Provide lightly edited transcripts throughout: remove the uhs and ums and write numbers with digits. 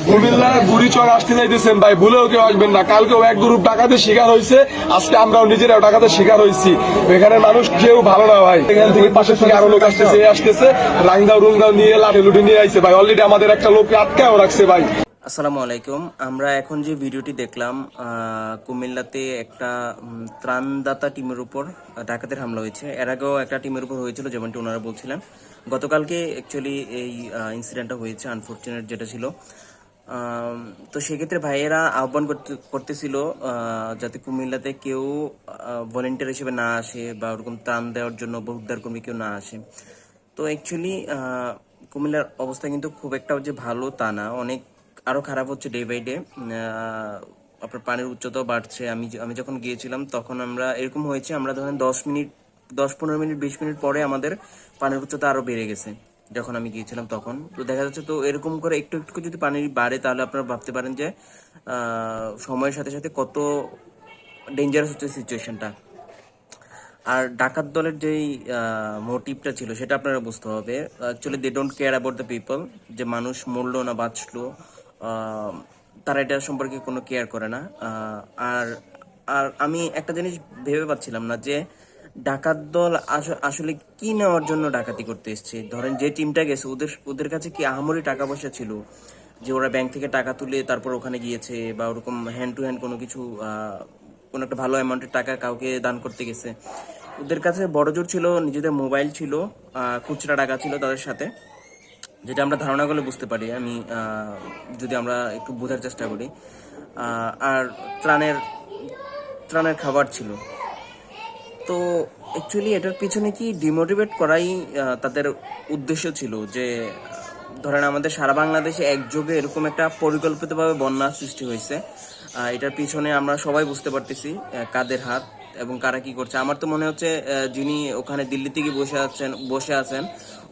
কুমিল্লা বুড়িচর আসতে যাইতেছেন ভাই, ভুলেও কেউ আসবেন না। কালকেও এক গ্রুপ ডাকাতের শিকার হয়েছে, আজকে আমরাও নিজেরাও ডাকাতের শিকার হয়েছি। এখানে মানুষ কেউ ভালো না ভাই। এখান থেকে পাশের থেকে আরো লোক আসতেছে রাংদাও রুংদাও নিয়ে লাঠি লুটি নিয়ে আইছে ভাই। অলরেডি আমাদের একটা লোককে আটকাও রাখছে ভাই। আসসালামু আলাইকুম। আমরা এখন যে ভিডিওটি দেখলাম, কুমিল্লাতে একটা ত্রাণদাতা টিমের উপর ডাকাতের হামলা হয়েছে। এর আগেও একটা টিমের উপর হয়েছিল, যেমনটি ওনারা বলছিলেন। গতকালকে অ্যাকচুয়ালি এই ইনসিডেন্টটা হয়েছে, আনফরচুনেট যেটা ছিল। তো সেক্ষেত্রে ভাইয়েরা আহ্বান করতেছিল যাতে কুমিল্লাতে কেউ ভলেন্টিয়ার হিসেবে না আসে বা ওরকম ত্রাণ দেওয়ার জন্য বা উদ্ধার কর্মী কেউ না আসে। তো অ্যাকচুয়ালি কুমিল্লার অবস্থা কিন্তু খুব একটা যে ভালো তা না, অনেক আরো খারাপ হচ্ছে ডে বাই ডে। আপনার পানির উচ্চতাও বাড়ছে। আমি যখন গিয়েছিলাম তখন আমরা এরকম হয়েছে, আমরা ধরেন 10-15 মিনিট 20 মিনিট পরে আমাদের পানির উচ্চতা আরো বেড়ে গেছে। যখন আমি গিয়েছিলাম তখন তো দেখা যাচ্ছে, তো এরকম করে একটু একটু করে যদি পানি বাড়ে তাহলে আপনারা ভাবতে পারেন যে সময়ের সাথে সাথে কত ডেঞ্জারাস হচ্ছে সিচুয়েশনটা। আর ডাকাত দলের যেই মোটিভটা ছিল সেটা আপনারা বুঝতে হবে। Actually they don't care about the people, যে মানুষ মরলো না বাঁচলো, তারা এটা সম্পর্কে কোনো কেয়ার করে না। আর আর আমি একটা জিনিস ভেবে পাচ্ছিলাম না যে ডাকাত দল আসলে কি নেওয়ার জন্য ডাকাতি করতে এসছে। ধরেন যে টিমটা গেছে, ওদের ওদের কাছে কি আহামরি টাকা পয়সা ছিল যে ওরা ব্যাংক থেকে টাকা তুলে তারপর ওখানে গিয়েছে, বা ওরকম হ্যান্ড টু হ্যান্ড কোনো কিছু কোনো একটা ভালো অ্যামাউন্টের টাকা কাউকে দান করতে গেছে? ওদের কাছে বড় জোর ছিল নিজেদের মোবাইল ছিল, খুচরা টাকা ছিল তাদের সাথে, যেটা আমরা ধারণা করলে বুঝতে পারি। আমি যদি আমরা একটু বোঝার চেষ্টা করি, আর ত্রাণের ত্রাণের খাবার ছিল। তো অ্যাকচুয়ালি এটার পিছনে কি ডিমোটিভেট করাই তাদের উদ্দেশ্য ছিল, যে ধরেন আমাদের সারা বাংলাদেশে একযোগে এরকম একটা পরিকল্পিতভাবে বন্যা সৃষ্টি হয়েছে। এটার পিছনে আমরা সবাই বুঝতে পারতেছি কাদের হাত এবং কারা কি করছে। আমার তো মনে হচ্ছে যিনি ওখানে দিল্লিতে গিয়ে বসে আছেন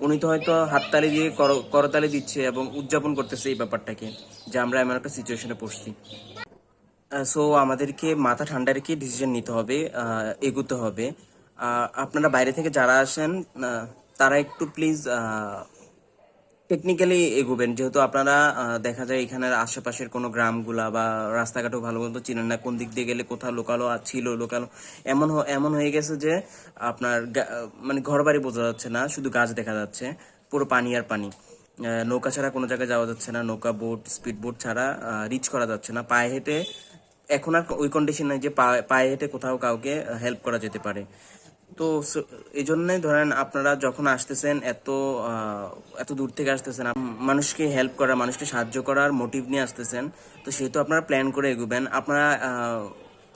উনি তো হয়তো হাততালি দিয়ে করতালি দিচ্ছে এবং উদযাপন করতেছে এই ব্যাপারটাকে, যে আমরা এমন একটা সিচুয়েশনে পড়ছি। সো আমাদেরকে মাথা ঠান্ডা রেখে ডিসিশন নিতে হবে, এগোতে হবে। আপনারা বাইরে থেকে যারা আসেন তারা একটু প্লিজ টেকনিক্যালি এগোবেন, যেহেতু আপনারা দেখা যায় এখানের আশেপাশের কোনো গ্রামগুলা বা রাস্তাঘাটও ভালো মতো চিনেন না, কোন দিক দিয়ে গেলে কোথাও লোকালো ছিল লোকালো। এমন হয়ে গেছে যে আপনার মানে ঘর বাড়ি বোঝা যাচ্ছে না, শুধু গাছ দেখা যাচ্ছে, পুরো পানি আর পানি। নৌকা ছাড়া কোনো জায়গায় যাওয়া যাচ্ছে না, নৌকা বোট স্পিড বোট ছাড়া রিচ করা যাচ্ছে না। পায়ে হেঁটে এখন আর ওই কন্ডিশন নাই যে পায়ে হেঁটে কোথাও কাউকে হেল্প করা যেতে পারে। তো এই জন্যই ধরেন আপনারা যখন আসতেছেন, এত দূর থেকে আসতেছেন, মানুষকে হেল্প করা, মানুষকে সাহায্য করার মোটিভ নিয়ে আসতেছেন, তো সেহেতু আপনারা প্ল্যান করে এগোবেন। আপনারা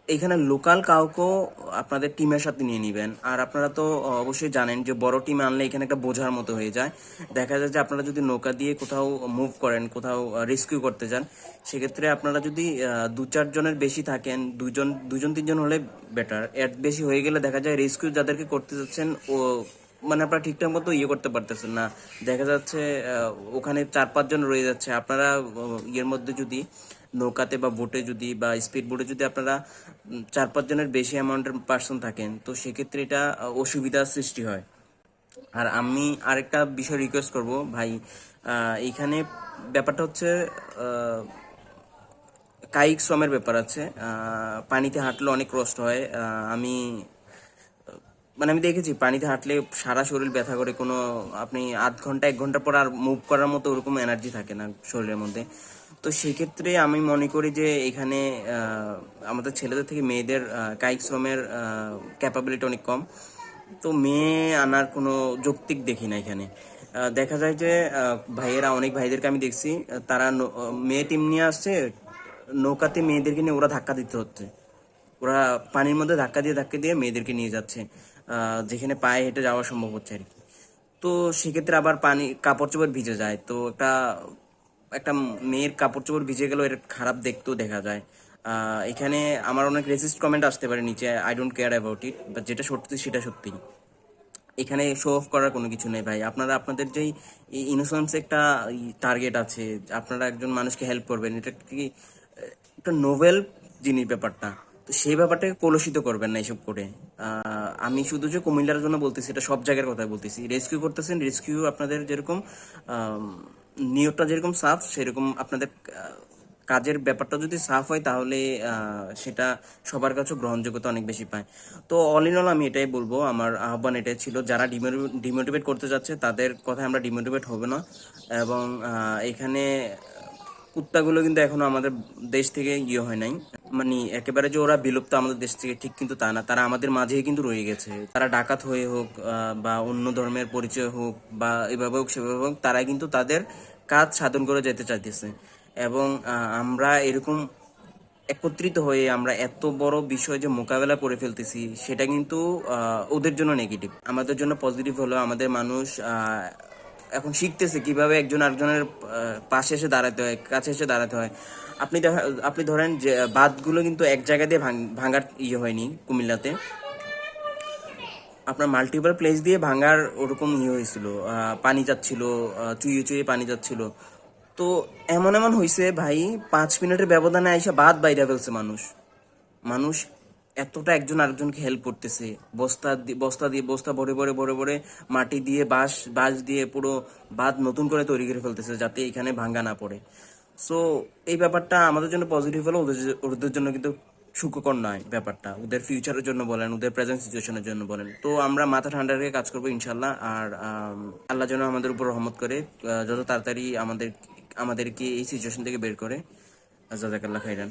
এখানে লোকাল কাউকেও আপনাদের টিমের সাথে নিয়ে নিবেন। আর আপনারা তো অবশ্যই জানেন যে বড় টিম আনলে এখানে একটা বোঝার মতো হয়ে যায়। দেখা যায় যে আপনারা যদি নৌকা দিয়ে কোথাও মুভ করেন, কোথাও রেস্কিউ করতে যান, সেক্ষেত্রে আপনারা যদি 2-4 জনের বেশি থাকেন, দুজন 3জন হলে বেটার। এর বেশি হয়ে গেলে দেখা যায় রেস্কিউ যাদেরকে করতে যাচ্ছেন ও মানে আপনারা ঠিকঠাক মতো করতে পারতেছেন না। দেখা যাচ্ছে ওখানে 4-5 জন রয়ে যাচ্ছে। আপনারা ইয়ের মধ্যে যদি নৌকাতে বা বোটে যদি বা স্পিড বোটে যদি আপনারা 4-5 জনের বেশি অ্যামাউন্টের পার্সন থাকেন, তো সেক্ষেত্রে এটা অসুবিধার সৃষ্টি হয়। আর আমি আরেকটা বিষয় রিকোয়েস্ট করব ভাই, এইখানে ব্যাপারটা হচ্ছে কায়িক শ্রমের ব্যাপার আছে। পানিতে হাঁটলে অনেক কষ্ট হয়। আমি দেখেছি পানিতে হাঁটলে সারা শরীর ব্যথা করে, কোনো আপনি আধ ঘন্টা 1 ঘন্টা পর আর মুভ করার মতো ওরকম এনার্জি থাকে না শরীরের মধ্যে। তো সেক্ষেত্রে আমি মনে করি যে এখানে আমাদের ছেলেদের থেকে মেয়েদের কায়িক শ্রমের ক্যাপাবিলিটি অনেক কম। তো মেয়ে আনার কোনো যৌক্তিক দেখি না এখানে। দেখা যায় যে ভাইয়েরা, অনেক ভাইদেরকে আমি দেখছি, তারা মেয়ে টিম নিয়ে আসছে, নৌকাতে মেয়েদেরকে নিয়ে ওরা ধাক্কা দিতে হচ্ছে। ওরা পানির মধ্যে ধাক্কা দিয়ে মেয়েদেরকে নিয়ে যাচ্ছে, যেখানে পায়ে হেঁটে যাওয়া সম্ভব হচ্ছে আর কি। তো সেক্ষেত্রে আবার পানি কাপড় চোপড় ভিজে যায়, তো একটা একটা মেয়ের কাপড় চোপড় ভিজে গেলেও এটা খারাপ দেখতেও দেখা যায়। এখানে আমার অনেক রেসিস্ট কমেন্ট আসতে পারে নিচে, I don't care about it, but যেটা সত্যি সেটা সত্যি। এখানে শো অফ করার কোনো কিছু নেই ভাই। আপনারা আপনাদের যেই ইনোসেন্স একটা টার্গেট আছে, আপনারা একজন মানুষকে হেল্প করবেন, এটা কি একটা নোভেল জিনিস ব্যাপারটা, তো সেই ব্যাপারটাকে কলুষিত করবেন না এসব করে। আমি শুধু যে কুমিল্লার জন্য বলতেছি, এটা সব জায়গার কথা বলতেছি। রেস্কিউ করতেছেন, রেস্কিউ আপনাদের যেরকম নিয়তটা যেরকম সাফ সেরকম আপনাদের কাজের ব্যাপারটা যদি সাফ হয় তাহলে সেটা সবার কাছে গ্রহণযোগ্যতা অনেক বেশি পায়। তো অল ইন অল আমি এটাই বলবো, আমার আহ্বান এটাই ছিল, যারা ডিমোটিভেট করতে যাচ্ছে তাদের কথায় আমরা ডিমোটিভেট হবে না। এবং এখানে কুত্তাগুলো কিন্তু এখনো আমাদের দেশ থেকে হয় নাই, মানে একেবারে যে ওরা বিলুপ্ত আমাদের দেশ থেকে ঠিক কিন্তু তা না, তারা আমাদের মাঝেই কিন্তু রয়ে গেছে। তারা ডাকাত হয়ে হোক বা অন্য ধর্মের পরিচয় হোক বা এভাবে হোক সেভাবে হোক, তারা কিন্তু তাদের কাজ সাধন করে যেতে চাইতেছে। এবং আমরা এরকম একত্রিত হয়ে আমরা এত বড় বিষয় যে মোকাবেলা করে ফেলতেছি সেটা কিন্তু ওদের জন্য নেগেটিভ। আমাদের জন্য পজিটিভ হলো আমাদের মানুষ এখন শিখতেছে কিভাবে একজন আরেকজনের পাশে এসে দাঁড়াতে হয়, কাছে এসে দাঁড়াতে হয়। আপনি ধরেন যে বাঁধগুলো কিন্তু এক জায়গা দিয়ে ভাঙার হয়নি কুমিল্লাতে, আপনার মাল্টিপল প্লেস দিয়ে ভাঙার ওরকম হয়েছিল, পানি যাচ্ছিল, চুইয়ে চুইয়ে পানি যাচ্ছিল। তো এমন এমন হয়েছে ভাই, 5 মিনিটের ব্যবধানে আইসা বাদ বাইরে ফেলছে মানুষ। মানুষ এতটা একজন আরেকজনকে হেল্প করতেছে, বস্তা ভরে ভরে ভরে ভরে মাটি দিয়ে বাঁশ দিয়ে পুরো বাঁধ নতুন করে তৈরি করে ফেলতেছে যাতে এখানে ভাঙ্গা না পড়ে। সো এই ব্যাপারটা আমাদের জন্য পজিটিভ হলো, ওদের জন্য কিন্তু সুখকর নয় ব্যাপারটা, ওদের ফিউচারের জন্য বলেন, ওদের প্রেজেন্ট সিচুয়েশনের জন্য বলেন। তো আমরা মাথা ঠান্ডা রেখে কাজ করবো ইনশাল্লাহ। আর আল্লাহ যেন আমাদের উপর রহমত করে, যত তাড়াতাড়ি আমাদেরকে এই সিচুয়েশন থেকে বের করে। জাযাকাল্লাহ খাইরান।